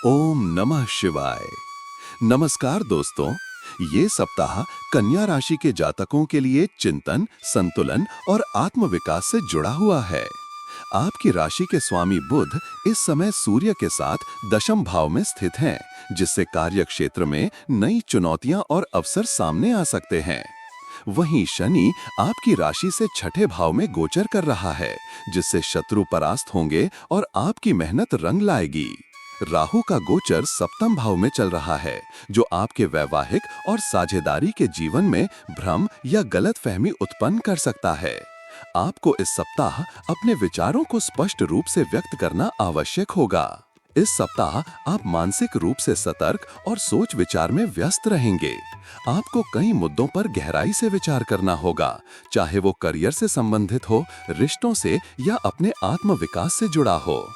ओम नमः शिवाय। नमस्कार दोस्तों, ये सप्ताह कन्या राशि के जातकों के लिए चिंतन, संतुलन और आत्मविकास से जुड़ा हुआ है। आपकी राशि के स्वामी बुध इस समय सूर्य के साथ दशम भाव में स्थित हैं, जिससे कार्य क्षेत्र में नई चुनौतियां और अवसर सामने आ सकते हैं। वहीं शनि आपकी राशि से छठे भाव में गोचर कर रहा है, जिससे शत्रु परास्त होंगे और आपकी मेहनत रंग लाएगी। राहु का गोचर सप्तम भाव में चल रहा है, जो आपके वैवाहिक और साझेदारी के जीवन में भ्रम या गलतफहमी उत्पन्न कर सकता है। आपको इस सप्ताह अपने विचारों को स्पष्ट रूप से व्यक्त करना आवश्यक होगा। इस सप्ताह आप मानसिक रूप से सतर्क और सोच विचार में व्यस्त रहेंगे। आपको कई मुद्दों पर गहराई से विचार करना होगा, चाहे वो करियर से संबंधित हो, रिश्तों से या अपने आत्म विकास से जुड़ा हो।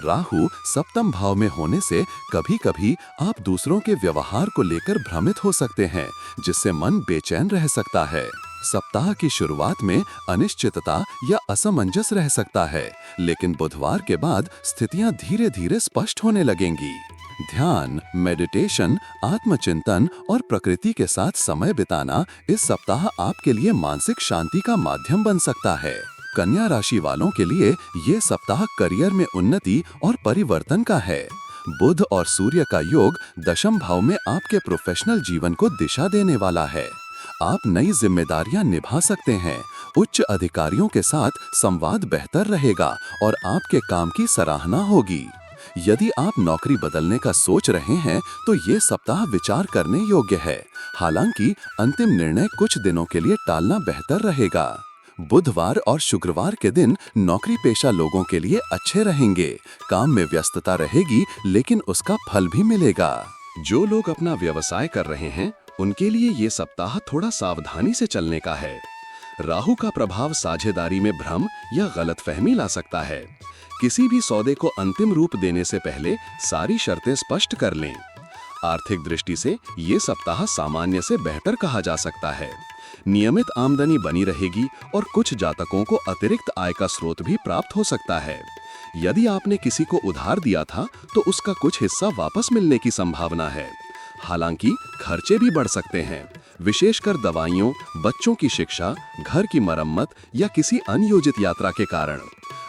राहु सप्तम भाव में होने से कभी-कभी आप दूसरों के व्यवहार को लेकर भ्रमित हो सकते हैं, जिससे मन बेचैन रह सकता है। सप्ताह की शुरुआत में अनिश्चितता या असमंजस रह सकता है, लेकिन बुधवार के बाद स्थितियां धीरे-धीरे स्पष्ट होने लगेंगी। ध्यान, मेडिटेशन, आत्मचिंतन और प्रकृति के साथ समय बिताना इस सप्ताह आपके लिए मानसिक शांति का माध्यम बन सकता है। कन्या राशि वालों के लिए ये सप्ताह करियर में उन्नति और परिवर्तन का है। बुध और सूर्य का योग दशम भाव में आपके प्रोफेशनल जीवन को दिशा देने वाला है। आप नई जिम्मेदारियां निभा सकते हैं। उच्च अधिकारियों के साथ संवाद बेहतर रहेगा और आपके काम की सराहना होगी। यदि आप नौकरी बदलने का सोच रहे हैं, तो ये सप्ताह विचार करने योग्य है। हालांकि अंतिम निर्णय कुछ दिनों के लिए टालना बेहतर रहेगा। बुधवार और शुक्रवार के दिन नौकरी पेशा लोगों के लिए अच्छे रहेंगे। काम में व्यस्तता रहेगी, लेकिन उसका फल भी मिलेगा। जो लोग अपना व्यवसाय कर रहे हैं, उनके लिए ये सप्ताह थोड़ा सावधानी से चलने का है। राहु का प्रभाव साझेदारी में भ्रम या गलतफहमी ला सकता है। किसी भी सौदे को अंतिम रूप देने से पहले सारी शर्तें स्पष्ट कर लें। आर्थिक दृष्टि से ये सप्ताह सामान्य से बेहतर कहा जा सकता है। नियमित आमदनी बनी रहेगी और कुछ जातकों को अतिरिक्त आय का स्रोत भी प्राप्त हो सकता है। यदि आपने किसी को उधार दिया था, तो उसका कुछ हिस्सा वापस मिलने की संभावना है। हालांकि खर्चे भी बढ़ सकते हैं, विशेषकर दवाइयों, बच्चों की शिक्षा, घर की मरम्मत या किसी अनियोजित यात्रा के कारण।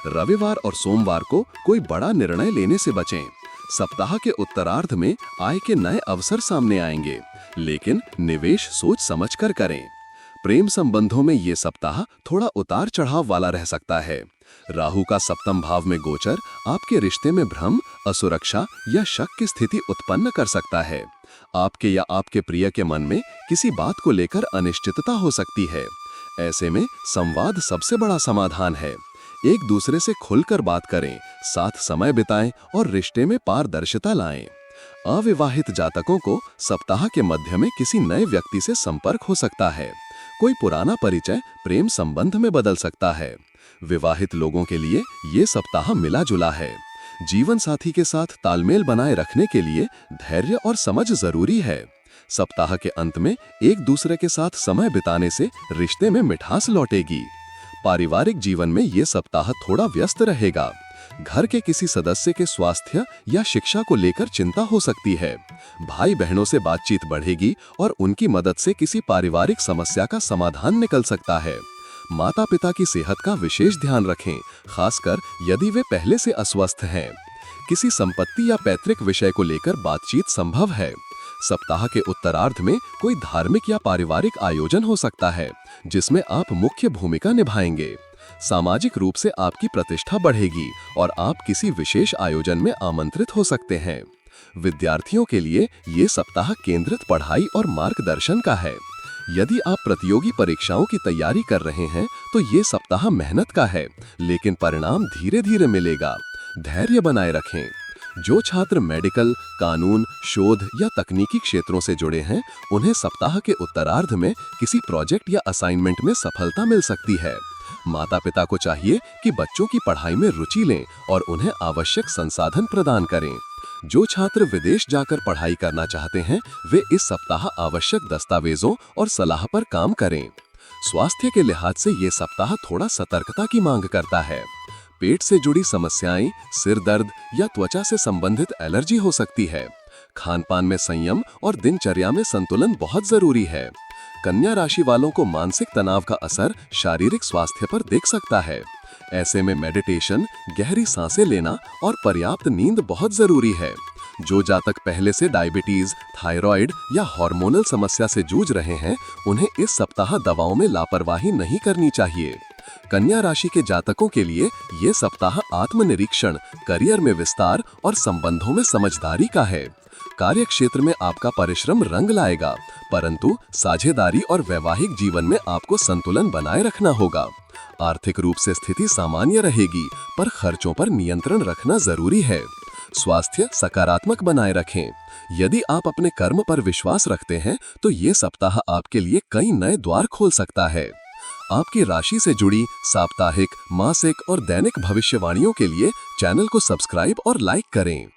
रविवार और सोमवार को कोई बड़ा निर्णय लेने से बचें। सप्ताह के उत्तरार्ध में आय के नए अवसर सामने आएंगे, लेकिन निवेश सोच समझकर करें। प्रेम संबंधों में ये सप्ताह थोड़ा उतार चढ़ाव वाला रह सकता है। राहु का सप्तम भाव में गोचर आपके रिश्ते में भ्रम, असुरक्षा या शक की स्थिति उत्पन्न कर सकता है। आपके या आपके प्रिय के मन में किसी बात को लेकर अनिश्चितता हो सकती है। ऐसे में संवाद सबसे बड़ा समाधान है। एक दूसरे से खुलकर बात करें, साथ समय बिताएं और रिश्ते में पारदर्शिता लाएं। अविवाहित जातकों को सप्ताह के मध्य में किसी नए व्यक्ति से संपर्क हो सकता है। कोई पुराना परिचय प्रेम संबंध में बदल सकता है। विवाहित लोगों के लिए ये सप्ताह मिला जुला है। जीवन साथी के साथ तालमेल बनाए रखने के लिए धैर्य और समझ जरूरी है। सप्ताह के अंत में एक दूसरे के साथ समय बिताने से रिश्ते में मिठास लौटेगी। पारिवारिक जीवन में ये सप्ताह थोड़ा व्यस्त रहेगा। घर के किसी सदस्य के स्वास्थ्य या शिक्षा को लेकर चिंता हो सकती है। भाई बहनों से बातचीत बढ़ेगी और उनकी मदद से किसी पारिवारिक समस्या का समाधान निकल सकता है। माता पिता की सेहत का विशेष ध्यान रखें, खासकर यदि वे पहले से अस्वस्थ हैं। किसी संपत्ति या पैतृक विषय को लेकर बातचीत संभव है। सप्ताह के उत्तरार्ध में कोई धार्मिक या पारिवारिक आयोजन हो सकता है, जिसमें आप मुख्य भूमिका निभाएंगे। सामाजिक रूप से आपकी प्रतिष्ठा बढ़ेगी और आप किसी विशेष आयोजन में आमंत्रित हो सकते हैं। विद्यार्थियों के लिए ये सप्ताह केंद्रित पढ़ाई और मार्गदर्शन का है। यदि आप प्रतियोगी परीक्षाओं की तैयारी कर रहे हैं, तो ये सप्ताह मेहनत का है, लेकिन परिणाम धीरे-धीरे मिलेगा। धैर्य बनाए रखें। जो छात्र मेडिकल, कानून, शोध या तकनीकी क्षेत्रों से जुड़े हैं, उन्हें सप्ताह के उत्तरार्ध में किसी प्रोजेक्ट या असाइनमेंट में सफलता मिल सकती है। माता पिता को चाहिए कि बच्चों की पढ़ाई में रुचि लें और उन्हें आवश्यक संसाधन प्रदान करें। जो छात्र विदेश जाकर पढ़ाई करना चाहते हैं, वे इस सप्ताह आवश्यक दस्तावेजों और सलाह पर काम करें। स्वास्थ्य के लिहाज से ये सप्ताह थोड़ा सतर्कता की मांग करता है। पेट से जुड़ी समस्याएं, सिर दर्द या त्वचा से संबंधित एलर्जी हो सकती है। खानपान में संयम और दिनचर्या में संतुलन बहुत जरूरी है। कन्या राशि वालों को मानसिक तनाव का असर शारीरिक स्वास्थ्य पर दिख सकता है। ऐसे में मेडिटेशन, गहरी सांसें लेना और पर्याप्त नींद बहुत जरूरी है। जो जातक पहले से डायबिटीज, थायराइड या हार्मोनल समस्या से जूझ रहे हैं, उन्हें इस सप्ताह दवाओं में लापरवाही नहीं करनी चाहिए। कन्या राशि के जातकों के लिए ये सप्ताह आत्मनिरीक्षण, करियर में विस्तार और संबंधों में समझदारी का है। कार्य क्षेत्र में आपका परिश्रम रंग लाएगा, परंतु साझेदारी और वैवाहिक जीवन में आपको संतुलन बनाए रखना होगा। आर्थिक रूप से स्थिति सामान्य रहेगी, पर खर्चों पर नियंत्रण रखना जरूरी है। स्वास्थ्य सकारात्मक बनाए रखें। यदि आप अपने कर्म पर विश्वास रखते हैं, तो ये सप्ताह आपके लिए कई नए द्वार खोल सकता है। आपकी राशि से जुड़ी साप्ताहिक, मासिक और दैनिक भविष्यवाणियों के लिए चैनल को सब्सक्राइब और लाइक करें।